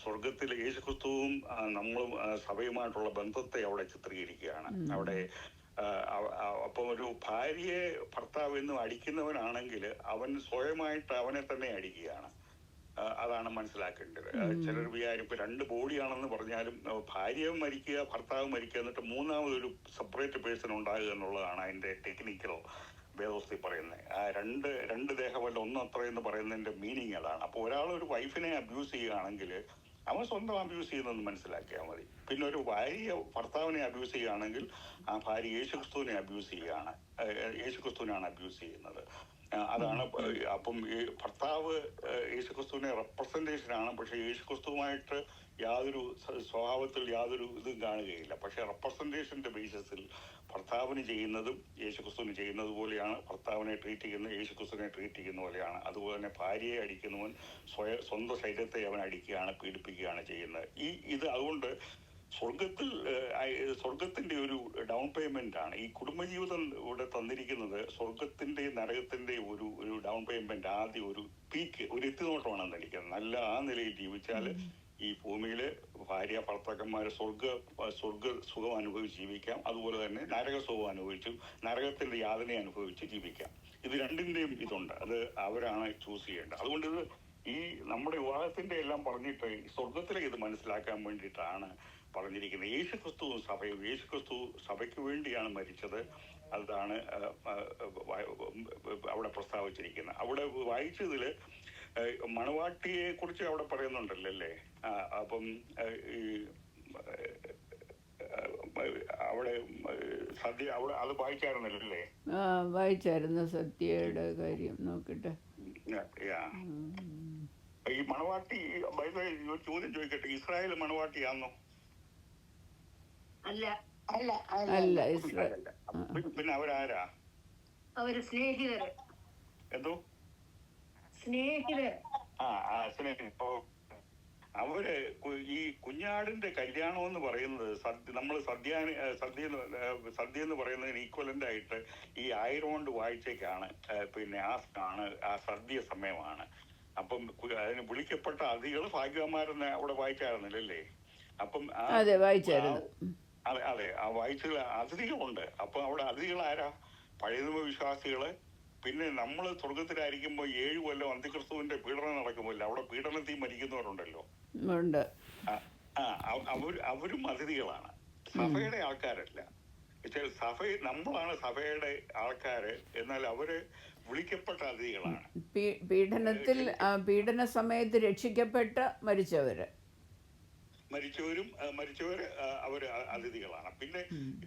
സ്വർഗത്തിലെ യേശുക്രിസ്തുവും നമ്മളും സഭയുമായിട്ടുള്ള ബന്ധത്തെ അവിടെ ചിത്രീകരിക്കുകയാണ്. അവിടെ അപ്പം ഒരു ഭാര്യയെ ഭർത്താവ് എന്നും അടിക്കുന്നവനാണെങ്കിൽ അവൻ സ്വയമായിട്ട് അവനെ തന്നെ അടിക്കുകയാണ്. അതാണ് മനസ്സിലാക്കേണ്ടത്. ചിലർ വിചാരം ഇപ്പൊ 2 ബോഡിയാണെന്ന് പറഞ്ഞാലും ഭാര്യയും മരിക്കുക, ഭർത്താവ് മരിക്കുക, എന്നിട്ട് മൂന്നാമതൊരു സെപ്പറേറ്റ് പേഴ്സൺ ഉണ്ടാകുക എന്നുള്ളതാണ് അതിന്റെ ടെക്നിക്കൽ വേദോസ്തി പറയുന്നത്. ആ രണ്ട് ദേഹമല്ല ഒന്നത്ര എന്ന് പറയുന്നതിന്റെ മീനിങ് അതാണ്. അപ്പൊ ഒരാൾ ഒരു വൈഫിനെ അബ്യൂസ് ചെയ്യുകയാണെങ്കിൽ അവൻ സ്വന്തം അബ്യൂസ് ചെയ്യുന്നതെന്ന് മനസ്സിലാക്കിയാൽ മതി. പിന്നെ ഒരു ഭാര്യ ഭർത്താവിനെ അബ്യൂസ് ചെയ്യുകയാണെങ്കിൽ ആ ഭാര്യ യേശുക്രിസ്തുവിനെ അബ്യൂസ് ചെയ്യുകയാണ്, യേശുക്രിസ്തുവിനാണ് അബ്യൂസ് ചെയ്യുന്നത്. അതാണ്. അപ്പം ഈ ഭർത്താവ് യേശുക്രിസ്തുവിനെ റെപ്രസെന്റേഷനാണ്. പക്ഷെ യേശുക്രിസ്തുവുമായിട്ട് യാതൊരു സ്വഭാവത്തിൽ യാതൊരു ഇതും കാണുകയില്ല. പക്ഷെ റെപ്രസെന്റേഷന്റെ ബേസിസിൽ ഭർത്താവിന് ചെയ്യുന്നതും യേശുക്രിസ്തുവിന് ചെയ്യുന്നത് പോലെയാണ്. ഭർത്താവിനെ ട്രീറ്റ് ചെയ്യുന്നത് യേശുക്രിസ്തുവിനെ ട്രീറ്റ് ചെയ്യുന്ന പോലെയാണ്. അതുപോലെ തന്നെ ഭാര്യയെ അടിക്കുന്നവൻ സ്വന്തം ശരീരത്തെ അവൻ അടിക്കുകയാണ്, പീഡിപ്പിക്കുകയാണ് ചെയ്യുന്നത്. ഇത് അതുകൊണ്ട് സ്വർഗത്തിന്റെ ഒരു ഡൗൺ പേയ്മെന്റ് ആണ് ഈ കുടുംബജീവിതം ഇവിടെ തന്നിരിക്കുന്നത്. സ്വർഗത്തിന്റെ നരകത്തിന്റെ ഒരു ഡൗൺ പേയ്മെന്റ്, ആദ്യം ഒരു പീക്ക്, ഒരു എത്തിനോട്ടമാണ് തന്നിരിക്കുന്നത്. നല്ല ആ നിലയിൽ ജീവിച്ചാൽ ഈ ഭൂമിയില് ഭാര്യ ഭർത്താക്കന്മാര് സ്വർഗ സുഖം അനുഭവിച്ച് ജീവിക്കാം. അതുപോലെ തന്നെ നരക സുഖം അനുഭവിച്ചും നരകത്തിന്റെ യാതനയെ അനുഭവിച്ച് ജീവിക്കാം. ഇത് രണ്ടിന്റെയും ഇതുണ്ട്. അത് അവരാണ് ചൂസ് ചെയ്യേണ്ടത്. അതുകൊണ്ട് ഇത് ഈ നമ്മുടെ വിവാഹത്തിന്റെ എല്ലാം പറഞ്ഞിട്ട് സ്വർഗത്തിലെ ഇത് മനസ്സിലാക്കാൻ വേണ്ടിയിട്ടാണ് പറഞ്ഞിരിക്കുന്നത്. യേശുക്രിസ്തു സഭയും, യേശുക്രിസ്തു സഭയ്ക്ക് വേണ്ടിയാണ് മരിച്ചത്. അതാണ് അവിടെ പ്രസ്താവിച്ചിരിക്കുന്നത്. അവിടെ വായിച്ചതില് മണവാട്ടിയെ കുറിച്ച് അവിടെ പറയുന്നുണ്ടല്ലോ അല്ലേ. അപ്പം ഈ അവിടെ സദ്യ അവിടെ അത് വായിച്ചായിരുന്നല്ലേ? വായിച്ചായിരുന്നു സദ്യയുടെ കാര്യം. നോക്കട്ടെ. ഈ മണവാട്ടി ചോദ്യം ചോദിക്കട്ടെ, ഇസ്രായേൽ മണവാട്ടിയാണോ? അല്ല, ഇസ്രായേൽ. പിന്നെ അവരാരാ? അവര് സ്നേഹിതര്. എന്തോ സ്നേഹിതര്. അവര് ഈ കുഞ്ഞാടിന്റെ കല്യാണം എന്ന് പറയുന്നത് നമ്മൾ സദ്യ എന്ന് പറയുന്നതിന് ഈക്വലന്റ് ആയിട്ട് ഈ 1000 കൊണ്ട് വായിച്ചേക്കാണ്. പിന്നെ ആ സദ്യ സമയമാണ്. അപ്പം അതിന് വിളിക്കപ്പെട്ട അതിഥികൾ ഭാഗ്യവാന്മാരെന്ന് അവിടെ വായിച്ചായിരുന്നില്ലല്ലേ? അപ്പം അതെ, വായിച്ചായിരുന്നു. അതെ, ആ വായിച്ച അതിഥികളുണ്ട്. അപ്പൊ അവിടെ അതിഥികൾ ആരാ? പഴയ നിയമ വിശ്വാസികള്. പിന്നെ നമ്മൾ സ്വർഗത്തിലായിരിക്കുമ്പോൾ 7 കൊല്ലം അന്തിക്രിസ്തുവിന്റെ പീഡനം നടക്കുമല്ലോ, അവിടെ പീഡനത്തിൽ മരിക്കുന്നവരുണ്ടല്ലോ. ഉണ്ട്. ആ, ആ, അവരും അതിഥികളാണ്, സഭയുടെ ആൾക്കാരല്ല. വെച്ചാൽ നമ്മളാണ് സഭയുടെ ആൾക്കാര്, എന്നാൽ അവര് വിളിക്കപ്പെട്ട അതിഥികളാണ്. പീഡനത്തിൽ പീഡന സമയത്ത് രക്ഷിക്കപ്പെട്ട മരിച്ചവര് മരിച്ചവര് അവര് അതിഥികളാണ്. പിന്നെ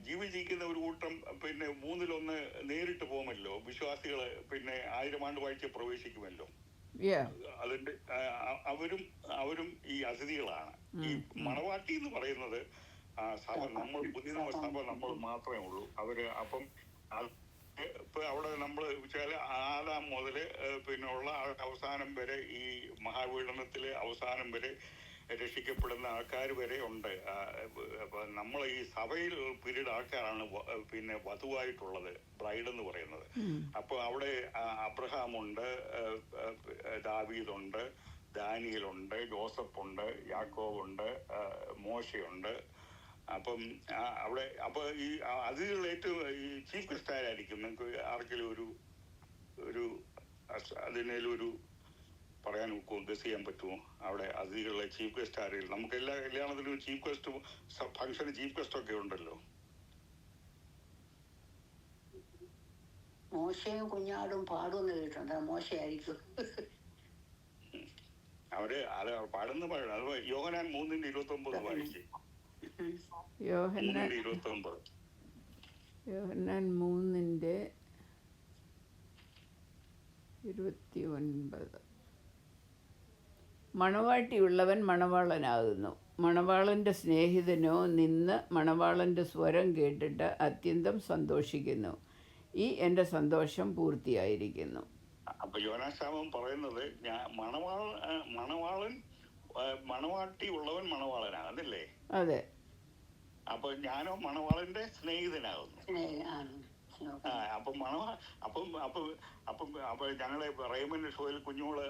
ജീവിച്ചിരിക്കുന്ന ഒരു കൂട്ടം പിന്നെ മൂന്നിലൊന്ന് നേരിട്ട് പോകുമല്ലോ വിശ്വാസികള്, പിന്നെ 1000 ആണ്ട് വാഴ്ച പ്രവേശിക്കുമല്ലോ. അതിന്റെ അവരും ഈ അതിഥികളാണ്. ഈ മണവാട്ടി എന്ന് പറയുന്നത് സഭ, നമ്മൾ പുതിയ സഭ നമ്മൾ മാത്രമേ ഉള്ളൂ. അവര് അപ്പം ഇപ്പൊ അവിടെ നമ്മൾ വെച്ചാല് ആദാം മുതല് പിന്നെ ഉള്ള അവസാനം വരെ, ഈ മഹാപീഡനത്തിലെ അവസാനം വരെ രക്ഷിക്കപ്പെടുന്ന ആൾക്കാർ വരെ ഉണ്ട്. അപ്പൊ നമ്മൾ ഈ സഭയിൽ പീരീഡ് ആൾക്കാരാണ് പിന്നെ വധുവായിട്ടുള്ളത്, ബ്രൈഡ് എന്ന് പറയുന്നത്. അപ്പൊ അവിടെ അബ്രഹാമുണ്ട്, ദാവീദുണ്ട്, ദാനിയലുണ്ട്, ജോസഫുണ്ട്, യാക്കോബുണ്ട്, മോശയുണ്ട്. അപ്പം അവിടെ അപ്പൊ ഈ അതിൽ ഏറ്റവും ഈ ചീഫ് ഗസ്റ്റ് ആരായിരിക്കും? നിങ്ങൾക്ക് ആർക്കെങ്കിലും ഒരു അതിനേലും ഒരു പറയാൻ ഗസ് ചെയ്യാൻ പറ്റുമോ? അവിടെ അതിഥികളിലെ ചീഫ് ഗസ്റ്റ് ആരെങ്കിലും? നമുക്ക് എല്ലാ കല്യാണത്തിനും ചീഫ് ഗസ്റ്റ്, ഫംഗ്ഷന് ചീഫ് ഗസ്റ്റ് ഒക്കെ ഉണ്ടല്ലോ. മോശയും കുഞ്ഞാടും പാടുമെന്ന് കേട്ടിട്ടുണ്ട്, മോശയായിരിക്കും. അവര് അത് പാടുന്ന അത് യോഹന്നാൻ 3:29 വായിക്കും. യോഹന്നാൻ 3:29. മണവാട്ടിയുള്ളവൻ മണവാളനാകുന്നു. മണവാളൻ്റെ സ്നേഹിതനോ നിന്ന് മണവാളൻ്റെ സ്വരം കേട്ടിട്ട് അത്യന്തം സന്തോഷിക്കുന്നു. ഈ എൻ്റെ സന്തോഷം പൂർത്തിയായിരിക്കുന്നു. അപ്പൊ യോനാശാമം പറയുന്നത് മണവാട്ടി ഉള്ളവൻ മണവാളനാകുന്നല്ലേ? അതെ. അപ്പൊ ഞാനോ മണവാളന്റെ സ്നേഹിതനാകുന്നു. അപ്പൊ ഞങ്ങളെ റേമന്റെ ഷോയിൽ കുഞ്ഞുങ്ങള്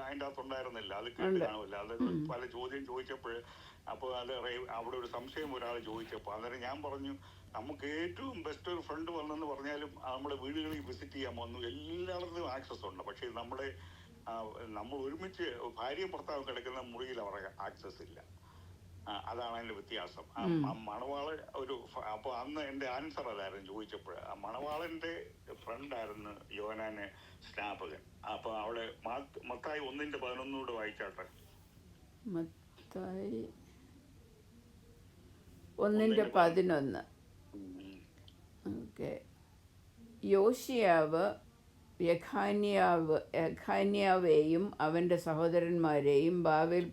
അതിൻ്റെ അകത്തുണ്ടായിരുന്നില്ല, അത് കേട്ട് കാണുമല്ലോ. അത് പല ചോദ്യം ചോദിച്ചപ്പോൾ, അപ്പൊ അത് അവിടെ ഒരു സംശയം ഒരാൾ ചോദിച്ചപ്പോൾ അന്നേരം ഞാൻ പറഞ്ഞു, നമുക്ക് ഏറ്റവും ബെസ്റ്റ് ഒരു ഫ്രണ്ട് വന്നെന്ന് പറഞ്ഞാലും നമ്മുടെ വീടുകളിൽ വിസിറ്റ് ചെയ്യാൻ വന്നു, എല്ലായിടത്തും ആക്സസ് ഉണ്ട്. പക്ഷെ നമ്മൾ ഒരുമിച്ച് ഭാര്യയും ഭർത്താവും കിടക്കുന്ന മുറിയിൽ അവരുടെ ആക്സസ് ഇല്ല. അതാണ് അതിന്റെ വ്യത്യാസം. മണവാളൻ അപ്പൊ അന്ന് എന്റെ ആൻസർ അതായിരുന്നു ചോദിച്ചപ്പോൾ. മണവാളന്റെ ഫ്രണ്ടായിരുന്നു യോഹന്നാൻ സ്നാപകൻ. അപ്പൊ അവിടെ മത്തായി 1:11 വായിച്ചാട്ടെ. മത്തായി 1:11. ഓക്കെ. യോശിയാവ് യഖാന്യാവേയും അവൻ്റെ സഹോദരന്മാരെയും ബാബേൽ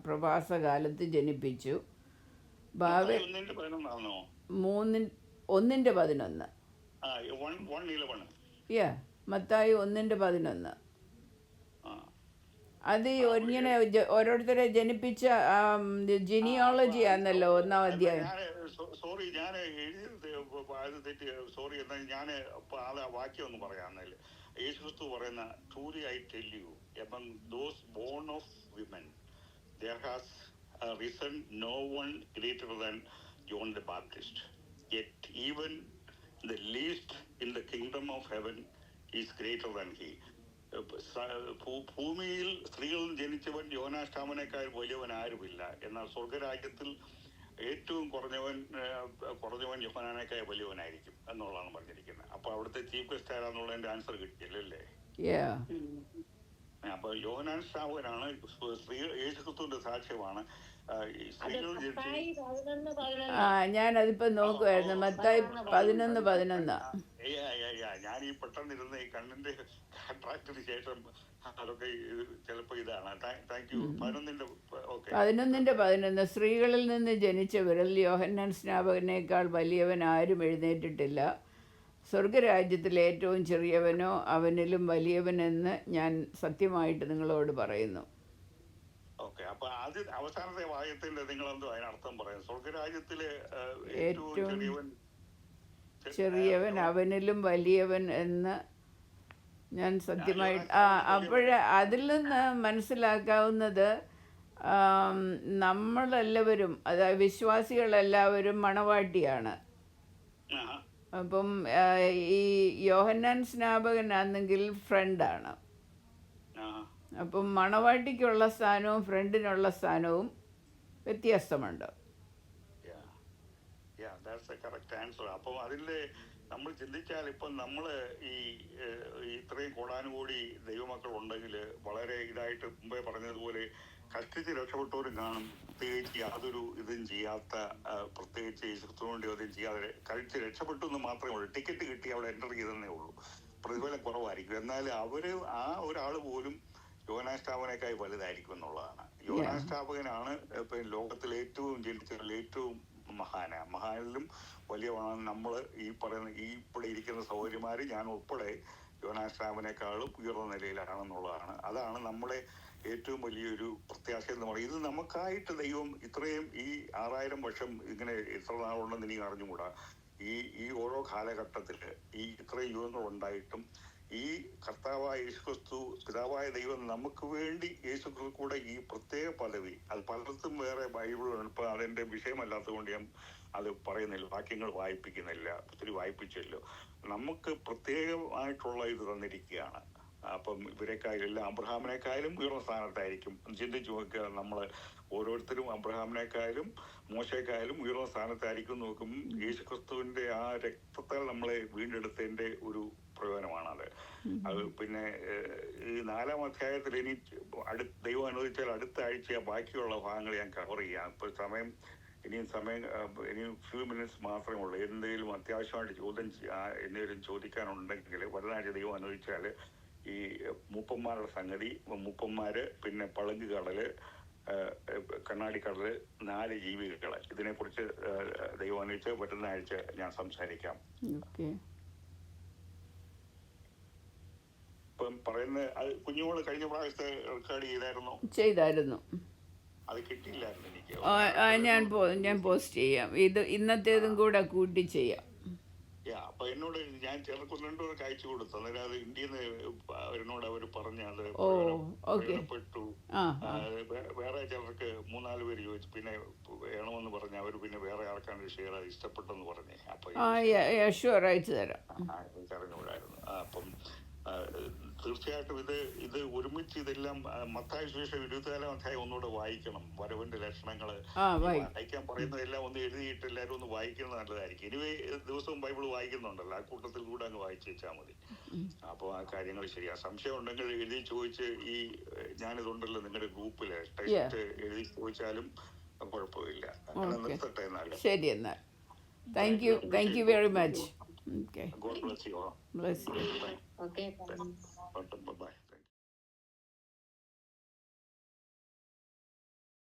പ്രവാസകാലത്ത് ജനിപ്പിച്ചു. ബാബേൽ 1:11. മത്തായി 1:11. അത് ഇങ്ങനെ ഓരോരുത്തരെ ജനിപ്പിച്ച ജിനിയോളജി ആണല്ലോ 1-ാം അധ്യായം. സോറി, ഞാൻ എഴുതിയത് തെറ്റി. സോറി. എന്നാൽ ഞാൻ വാക്യം ഒന്ന് പറയാന്നല്ലേ. യേശുക്രിസ്തു പറയുന്ന, truly I tell you, among those born of women there has risen no one greater than John the Baptist, yet even the least in the kingdom of heaven is greater than he. ഭൂമിയിൽ സ്ത്രീകളിൽ ജനിച്ചവൻ യോനാശ്രാമനേക്കാൾ വലിയവൻ ആരുമില്ല, എന്നാൽ സ്വർഗരാജ്യത്തിൽ ഏറ്റവും കുറഞ്ഞവൻ യോഹന്നാനേക്കാൾ വലിയവനായിരിക്കും എന്നുള്ളതാണ് പറഞ്ഞിരിക്കുന്നത്. അപ്പൊ അവിടുത്തെ ചീഫ് ഗസ്റ്റ് ആരാന്നുള്ളതിന്റെ ആൻസർ കിട്ടിയല്ലേ? അപ്പൊ യോഹന്നാൻ സ്നാപകനാണ് യേശുക്രിസ്തുവിന്റെ സാക്ഷ്യമാണ്. ഞാനതിപ്പോ നോക്കുവായിരുന്നു. മത്തായി 11:11. ഞാൻ ഈ പെട്ടെന്നിരുന്ന ഈ കണ്ണിന്റെ കാട്രാക്റ്റിന് ശേഷം അതൊക്കെ ചിലപ്പോ ഇതാണ്. Thank you. 11:11. സ്ത്രീകളിൽ നിന്ന് ജനിച്ചവരിൽ യോഹന്നാൻ സ്നാപകനേക്കാൾ വലിയവൻ ആരും എഴുന്നേറ്റിട്ടില്ല. സ്വർഗരാജ്യത്തിൽ ഏറ്റവും ചെറിയവനോ അവനിലും വലിയവനെന്ന് ഞാൻ സത്യമായിട്ട് നിങ്ങളോട് പറയുന്നു. അപ്പൊ അവസാനത്തെ വാക്യത്തിന്റെ നിങ്ങൾ എന്തോ അതിനർത്ഥം പറയുന്നത്? സ്വർഗരാജ്യത്തിലെ ഏറ്റവും ചെറിയവൻ അവനിലും വലിയവൻ എന്ന് ഞാൻ സത്യമായിട്ട്. അപ്പോഴേ അതിൽ നിന്ന് മനസ്സിലാക്കാവുന്നത്, നമ്മളെല്ലാവരും, അതായത് വിശ്വാസികളെല്ലാവരും മണവാട്ടിയാണ്. അപ്പം ഈ യോഹന്നാൻ സ്നാപകനാണെങ്കിൽ ഫ്രണ്ടാണ്. അപ്പം മണവാട്ടിക്കുള്ള സ്ഥാനവും ഫ്രണ്ടിനുള്ള സ്ഥാനവും വ്യത്യാസമുണ്ട്. That's A correct answer. അപ്പം അതിൽ നമ്മൾ ചിന്തിച്ചാൽ ഇപ്പം നമ്മൾ ഈ ഇത്രയും കോടാനുകൂടി ദൈവമക്കൾ ഉണ്ടെങ്കിൽ വളരെ ഇതായിട്ട് മുമ്പേ പറഞ്ഞതുപോലെ കഷ്ടിച്ച് രക്ഷപ്പെട്ടവരും കാണും, പ്രത്യേകിച്ച് യാതൊരു ഇതും ചെയ്യാത്ത, പ്രത്യേകിച്ച് യേശുക്രിസ്തുവിന് വേണ്ടി ഒന്നും ചെയ്യാതെ കഴിച്ച് രക്ഷപ്പെട്ടു എന്ന് മാത്രമേ ഉള്ളൂ. ടിക്കറ്റ് കിട്ടി അവിടെ എൻ്റർ ചെയ്തെന്നേ ഉള്ളൂ. പ്രതിഫലം കുറവായിരിക്കും. എന്നാൽ അവർ ആ ഒരാൾ പോലും യോനാസ്നാപകനേക്കായി വലുതായിരിക്കും എന്നുള്ളതാണ്. യോനാസ്നാപകനാണ് ഇപ്പം ലോകത്തിൽ ഏറ്റവും ജനിച്ചതിൽ ഏറ്റവും മഹാനിലും വലിയവനാണ്. നമ്മൾ ഈ പറയുന്ന ഈ ഇവിടെ ഇരിക്കുന്ന സഹോദരിമാര് ഞാൻ ഉൾപ്പെടെ യോനാസ്നാപകനേക്കാളും ഉയർന്ന നിലയിലാണെന്നുള്ളതാണ്. അതാണ് നമ്മളെ ഏറ്റവും വലിയൊരു പ്രത്യാശ എന്ന് പറയുന്നത്. ഇത് നമുക്കായിട്ട് ദൈവം ഇത്രയും ഈ 6000 വർഷം ഇങ്ങനെ എത്ര നാളുണ്ടെന്ന് എനിക്ക് അറിഞ്ഞുകൂടാ. ഈ ഓരോ കാലഘട്ടത്തിൽ ഈ ഇത്രയും യുഗങ്ങൾ ഉണ്ടായിട്ടും ഈ കർത്താവായ യേശുക്രിസ്തു, പിതാവായ ദൈവം നമുക്ക് വേണ്ടി യേശുക്രിസ്തു കൂടെ ഈ പ്രത്യേക പദവി, അത് പലർക്കും വേറെ ബൈബിളുണ്ട്. ഇപ്പം അതെൻ്റെ വിഷയമല്ലാത്തത് കൊണ്ട് ഞാൻ അത് പറയുന്നില്ല, വാക്യങ്ങൾ വായിപ്പിക്കുന്നില്ല, ഒത്തിരി വായിപ്പിച്ചല്ലോ. നമുക്ക് പ്രത്യേകമായിട്ടുള്ള ഇത് തന്നിരിക്കുകയാണ്. അപ്പം ഇവരെക്കായാലും എല്ലാം അബ്രഹാമിനേക്കാളും ഉയർന്ന സ്ഥാനത്തായിരിക്കും. ചിന്തിച്ചു നോക്കുക, നമ്മൾ ഓരോരുത്തരും അബ്രഹാമിനേക്കാളും മോശയെക്കാളും ഉയർന്ന സ്ഥാനത്തായിരിക്കും. നോക്കും യേശുക്രിസ്തുവിന്റെ ആ രക്തത്താൽ നമ്മളെ വീണ്ടെടുത്തതിന്റെ ഒരു പ്രയോജനമാണത്. അത് പിന്നെ ഈ 4-ാം അധ്യായത്തിൽ ഇനി ദൈവം അനുവദിച്ചാൽ അടുത്ത ആഴ്ച ബാക്കിയുള്ള ഭാഗങ്ങൾ ഞാൻ കവർ ചെയ്യാം. ഇപ്പൊ ഇനിയും ഫ്യൂ മിനിറ്റ്സ് മാത്രമേ ഉള്ളൂ. എന്തെങ്കിലും അത്യാവശ്യമായിട്ട് എന്തെങ്കിലും ചോദിക്കാനുണ്ടെങ്കിൽ വരുന്നാഴ്ച ദൈവം അനുവദിച്ചാൽ ഈ മൂപ്പന്മാരുടെ സംഗതി, മൂപ്പന്മാര്, പിന്നെ പളുങ്ക് കടല്, കണ്ണാടിക്കടല്, 4 ജീവികള്, ഇതിനെക്കുറിച്ച് ദൈവം അനുവദിച്ച് വരുന്ന ആഴ്ച ഞാൻ സംസാരിക്കാം. ഇപ്പം പറയുന്ന കുഞ്ഞുമോള് കഴിഞ്ഞ പ്രാവശ്യത്തെ റെക്കോർഡ് ചെയ്തായിരുന്നു. അത് കിട്ടിയില്ലായിരുന്നു എനിക്ക്. ഞാൻ പോസ്റ്റ് ചെയ്യാം. ഇത് ഇന്നത്തേതും കൂടെ കൂട്ടി ചെയ്യാം. അപ്പൊ എന്നോട് ഞാൻ ചിലർക്ക് 2 പേർക്ക് അയച്ചു കൊടുത്തു. അന്നേരം അത് ഇന്ത്യയിൽ നിന്ന് അവർ പറഞ്ഞ് അത് പ്രയോജനപ്പെട്ടു. വേറെ ചിലർക്ക് 3-4 പേര് ചോദിച്ചു, പിന്നെ വേണമെന്ന് പറഞ്ഞ് അവർ പിന്നെ വേറെ ആർക്കാണ് ഷെയർ ഇഷ്ടപ്പെട്ടെന്ന് പറഞ്ഞേ. അപ്പൊ അയച്ചു തരാം. അറിഞ്ഞുകൂടായിരുന്നു. അപ്പം തീർച്ചയായിട്ടും ഇത് ഒരുമിച്ച് ഇതെല്ലാം മത്തായി സുവിശേഷം 24-ാം അധ്യായം ഒന്നുകൂടെ വായിക്കണം. വരവിന്റെ ലക്ഷണങ്ങള് വായിക്കാൻ പറയുന്നതെല്ലാം ഒന്ന് എഴുതിയിട്ട് എല്ലാവരും ഒന്ന് വായിക്കുന്നത് നല്ലതായിരിക്കും. ഇനി ദിവസവും ബൈബിൾ വായിക്കുന്നുണ്ടല്ലോ, ആ കൂട്ടത്തിൽ കൂടെ അങ്ങ് വായിച്ചു വെച്ചാൽ മതി. അപ്പോൾ ആ കാര്യങ്ങൾ ശരിയാ. സംശയം ഉണ്ടെങ്കിൽ എഴുതി ചോദിച്ച് ഞാനിതുണ്ടല്ലോ നിങ്ങളുടെ ഗ്രൂപ്പില് ടെക്സ്റ്റ് എഴുതി ചോദിച്ചാലും കുഴപ്പമില്ല. അങ്ങനെ നിർത്തട്ടെ എന്നാലും. ശരി, എന്നാൽ thank you very much. God bless you all. Bless you. Okay. Bye.